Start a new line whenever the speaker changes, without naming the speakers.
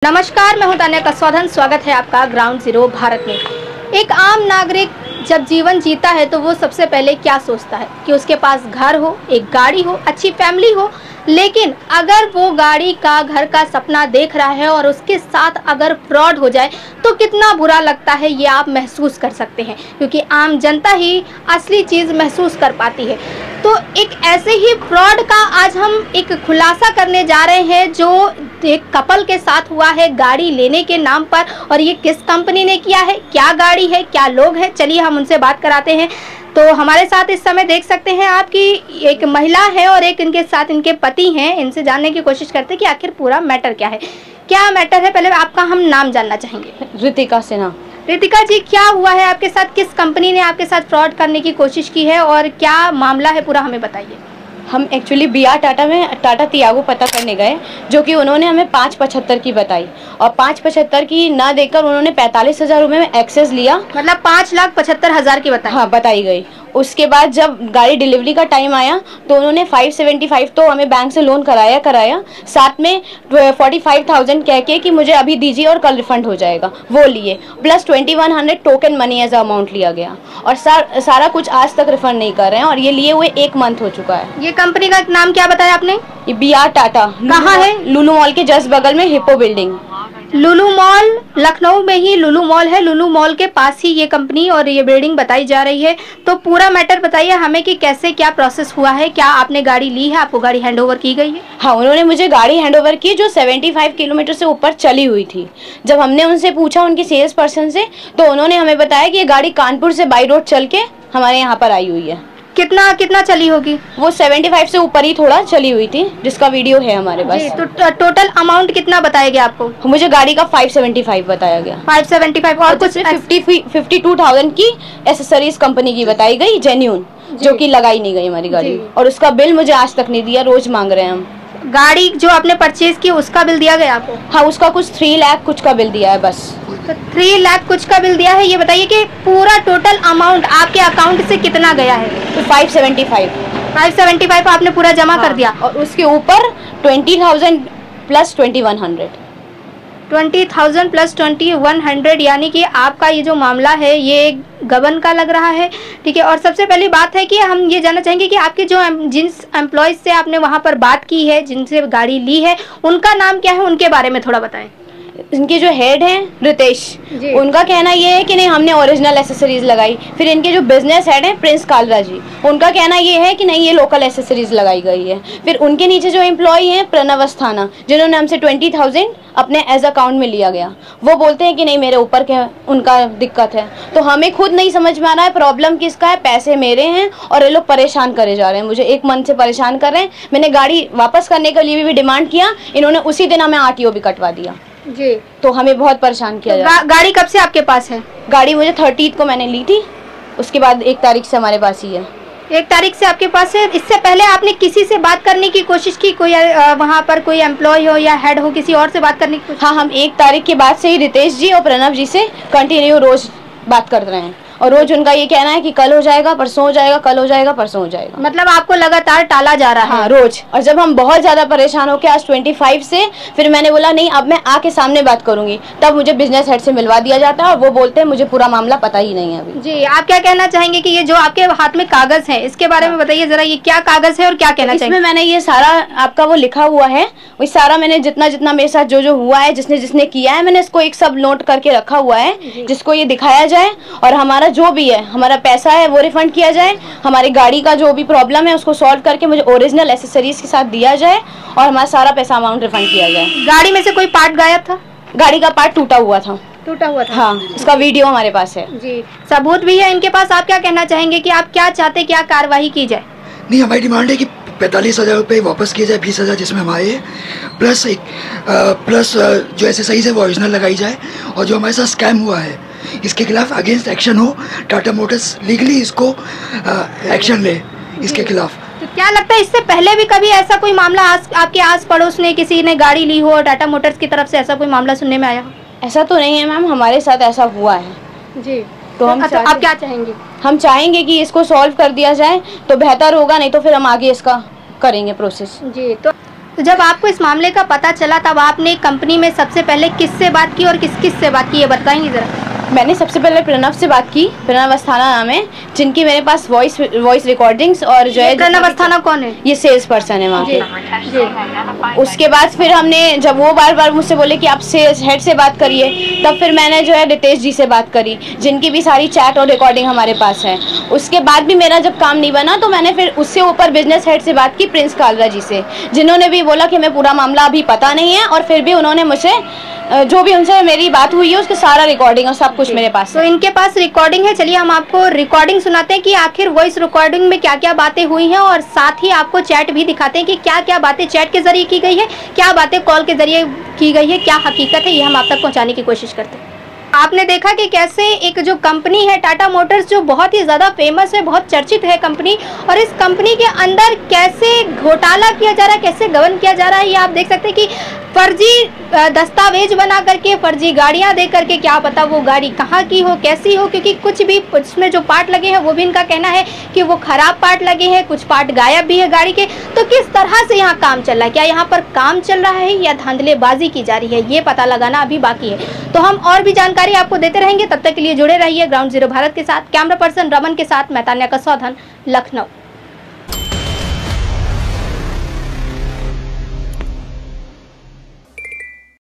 नमस्कार, मैं हूं तान्या कसौधन। स्वागत है आपका ग्राउंड जीरो भारत में। एक आम नागरिक जब जीवन जीता है तो वो सबसे पहले क्या सोचता है कि उसके पास घर हो, एक गाड़ी हो, अच्छी फैमिली हो। लेकिन अगर वो गाड़ी का, घर का सपना देख रहा है और उसके साथ अगर फ्रॉड हो जाए तो कितना बुरा लगता है, ये आप महसूस कर सकते हैं, क्योंकि आम जनता ही असली चीज़ महसूस कर पाती है। तो एक ऐसे ही फ्रॉड का आज हम एक खुलासा करने जा रहे हैं, जो एक कपल के साथ हुआ है गाड़ी लेने के नाम पर। और ये किस कंपनी ने किया है, क्या गाड़ी है, क्या लोग हैं, चलिए हम उनसे बात कराते हैं। तो हमारे साथ इस समय देख सकते हैं आपकी एक महिला है और एक इनके साथ इनके पति हैं। इनसे जानने की कोशिश करते हैं कि आखिर पूरा मैटर क्या है। क्या मैटर है, पहले आपका हम नाम जानना चाहेंगे।
रितिका सिन्हा।
रितिका जी, क्या हुआ है आपके साथ? किस कंपनी ने आपके साथ फ्रॉड करने की कोशिश की है और क्या मामला है, पूरा हमें बताइए।
हम एक्चुअली BR टाटा में टाटा तियागो पता करने गए, जो कि उन्होंने हमें 575 की बताई, और 575 की ना देकर उन्होंने 45,000 रुपये में एक्सेस लिया।
मतलब 5,75,000 की बताई?
हाँ, बताई गई। उसके बाद जब गाड़ी डिलीवरी का टाइम आया तो उन्होंने 575 तो हमें बैंक से लोन कराया, साथ में 45,000 कह के कि मुझे अभी दीजिए और कल रिफंड हो जाएगा, वो लिए, plus 2100 token money as amount लिया गया। और सारा कुछ आज तक रिफंड नहीं कर रहे हैं, और ये लिए हुए 1 मंथ हो चुका है।
ये कंपनी का नाम क्या बताया आपने?
ये BR टाटा।
कहाँ है?
लुलु मॉल के जस्ट बगल में हिप्पो बिल्डिंग।
लुलु मॉल, लखनऊ में ही लुलु मॉल है। लुलु मॉल के पास ही ये कंपनी और ये बिल्डिंग बताई जा रही है। तो पूरा मैटर बताइए हमें कि कैसे क्या प्रोसेस हुआ है। क्या आपने गाड़ी ली है, आपको गाड़ी हैंडओवर की गई है?
हाँ, उन्होंने मुझे गाड़ी हैंडओवर की, जो 75 किलोमीटर से ऊपर चली हुई थी। जब हमने उनसे पूछा, उनकी सेल्स पर्सन से, तो उन्होंने हमें बताया कि ये गाड़ी कानपुर से बाई रोड चल के हमारे यहाँ पर आई हुई है।
कितना चली होगी? वो
75 से ऊपर ही थोड़ा चली हुई थी, जिसका वीडियो है हमारे पास।
तो टोटल अमाउंट कितना बताया गया आपको?
मुझे गाड़ी का 575 बताया गया।
575 और कुछ
52,000 की एसेसरीज कंपनी की बताई गई, जेन्यून, जो कि लगाई नहीं गई हमारी गाड़ी। और उसका बिल मुझे आज तक नहीं दिया, रोज मांग रहे हैं हम।
गाड़ी जो आपने परचेज की उसका बिल दिया गया आपको?
हाँ, उसका कुछ 3 लाख कुछ का बिल दिया है बस।
तो 3 लाख कुछ का बिल दिया है। ये बताइए कि पूरा टोटल अमाउंट आपके अकाउंट से कितना गया है?
तो 575
आपने पूरा जमा कर दिया,
और उसके ऊपर 20,000 प्लस 2100।
20,000 प्लस 2100, यानी कि आपका ये जो मामला है ये गबन का लग रहा है। ठीक है। और सबसे पहली बात है कि हम ये जानना चाहेंगे कि आपके जो जिस एम्प्लॉयज से आपने वहाँ पर बात की है, जिनसे गाड़ी ली है, उनका नाम क्या है, उनके बारे में थोड़ा बताएं।
इनके जो हेड हैं रितेश, उनका कहना ये है कि नहीं, हमने ओरिजिनल एसेसरीज लगाई। फिर इनके जो बिजनेस हेड हैं प्रिंस कालरा जी, उनका कहना ये है कि नहीं, ये लोकल एसेसरीज लगाई गई है। फिर उनके नीचे जो एम्प्लॉय हैं प्रणव अस्थाना, जिन्होंने हमसे 20,000 अपने एज अकाउंट में लिया गया, वो बोलते हैं कि नहीं, मेरे ऊपर के उनका दिक्कत है। तो हमें खुद नहीं समझ में आ रहा है प्रॉब्लम किसका है। पैसे मेरे हैं और ये लोग परेशान करे जा रहे हैं, मुझे 1 मंथ से परेशान कर रहे हैं। मैंने गाड़ी वापस करने के लिए भी डिमांड किया, इन्होंने उसी दिन हमें RTO भी कटवा दिया जी। तो हमें बहुत परेशान किया
तो गाड़ी कब से आपके पास है?
गाड़ी मुझे 30 को मैंने ली थी, उसके बाद 1 तारीख से हमारे पास ही है।
1 तारीख से आपके पास है। इससे पहले आपने किसी से बात करने की कोशिश की? कोई वहाँ पर कोई एम्प्लॉय हो या हेड हो, किसी और से बात करने की कोशिश?
हाँ, हम 1 तारीख के बाद से ही रितेश जी और प्रणव जी से कंटिन्यू रोज बात कर रहे हैं, और रोज उनका ये कहना है कि कल हो जाएगा, परसों हो जाएगा, कल हो जाएगा, परसों हो जाएगा।
मतलब आपको लगातार टाला जा रहा है?
हाँ, रोज। और जब हम बहुत ज्यादा परेशान होकर आज 25 से, फिर मैंने बोला नहीं, अब मैं आके सामने बात करूंगी, तब मुझे बिजनेस हेड से मिलवा दिया जाता है, और वो बोलते हैं मुझे पूरा मामला पता ही नहीं है अभी।
जी, आप क्या कहना चाहेंगे कि ये जो आपके हाथ में कागज है, इसके बारे में बताइए जरा, ये क्या कागज है और क्या कहना चाहिए?
इसमें मैंने ये सारा आपका वो लिखा हुआ है, वही सारा मैंने जितना मेरे साथ जो हुआ है, जिसने किया है, मैंने इसको एक सब नोट करके रखा हुआ है, जिसको ये दिखाया जाए, और हमारा जो भी है, हमारा पैसा है वो रिफंड किया जाए, हमारी गाड़ी का जो भी प्रॉब्लम है उसको सॉल्व करके मुझे ओरिजिनल एसेसरीज के साथ दिया जाए, और हमारा सारा पैसा अमाउंट रिफंड किया जाए।
गाड़ी में से कोई पार्ट गायब था?
गाड़ी का पार्ट टूटा हुआ था। हाँ, इसका वीडियो हमारे पास है
जी, सबूत भी है इनके पास। आप क्या कहना चाहेंगे कि आप क्या चाहते, क्या कार्रवाई की जाए?
नहीं, हमारी डिमांड है कि 45,000 रुपये वापस किए जाए, 20,000 जिसमें हमारे, प्लस जो एसेसरीज है वो ओरिजिनल लगाई जाए, और जो हमारे साथ स्कैम हुआ है इसके खिलाफ अगेंस्ट एक्शन हो। टाटा मोटर्स लीगली इसको एक्शन ले इसके खिलाफ।
तो क्या लगता है, इससे पहले भी कभी ऐसा कोई मामला आपके आस पड़ोस में किसी ने गाड़ी ली हो टाटा मोटर्स की तरफ से, ऐसा कोई मामला सुनने में आया हो?
ऐसा तो नहीं है मैम, हमारे साथ ऐसा हुआ है
जी।
तो हम
आप क्या चाहेंगे?
हम चाहेंगे कि इसको सॉल्व कर दिया जाए तो बेहतर होगा, नहीं तो फिर हम आगे इसका करेंगे प्रोसेस।
जी, तो तो जब आपको इस मामले का पता चला तब आपने कंपनी में सबसे पहले किससे बात की और किस से बात की, ये बताएंगे ज़रा।
मैंने सबसे पहले प्रणव से बात की। प्रणव अस्थाना नाम है, जिनकी मेरे पास वॉइस रिकॉर्डिंग्स और जो है।
प्रणव अस्थाना कौन है?
ये सेल्स पर्सन है वहाँ पे।
जी।
उसके बाद फिर हमने, जब वो बार बार मुझसे बोले कि आप सेल्स हेड से बात करिए, तब फिर मैंने जो है रितेश जी से बात करी, जिनकी भी सारी चैट और रिकॉर्डिंग हमारे पास है। उसके बाद भी मेरा जब काम नहीं बना तो मैंने फिर उससे ऊपर बिजनेस हेड से बात की, प्रिंस कालरा जी से, जिन्होंने भी बोला कि हमें पूरा मामला अभी पता नहीं है, और फिर भी उन्होंने मुझसे जो भी उनसे मेरी बात हुई है उसके सारा रिकॉर्डिंग और सब कुछ मेरे पास।
तो इनके पास रिकॉर्डिंग है। चलिए हम आपको रिकॉर्डिंग सुनाते हैं कि आखिर वॉइस रिकॉर्डिंग में क्या क्या बातें हुई हैं, और साथ ही आपको चैट भी दिखाते हैं कि क्या क्या बातें चैट के जरिए की गई है, क्या बातें कॉल के जरिए की गई है, क्या हकीकत है, ये हम आप तक पहुंचाने की कोशिश करते हैं। आपने देखा कि कैसे एक जो कंपनी है टाटा मोटर्स, जो बहुत ही ज़्यादा फेमस है, बहुत चर्चित है कंपनी, और इस कंपनी के अंदर कैसे घोटाला किया जा रहा है, कैसे गबन किया जा रहा है, ये आप देख सकते हैं कि फर्जी दस्तावेज बना करके, फर्जी गाड़ियां दे करके, क्या पता वो गाड़ी कहाँ की हो, कैसी हो, क्योंकि कुछ भी उसमें जो पार्ट लगे हैं वो भी इनका कहना है कि वो खराब पार्ट लगे हैं, कुछ पार्ट गायब भी है गाड़ी के। तो किस तरह से यहाँ काम चल रहा है, क्या यहाँ पर काम चल रहा है या धांधलेबाजी की जा रही है, ये पता लगाना अभी बाकी है। तो हम और भी जानकारी आपको देते रहेंगे, तब तक के लिए जुड़े रहिए ग्राउंड जीरो भारत के साथ। कैमरा पर्सन रमन के साथ मैं तान्या कसौधन, लखनऊ।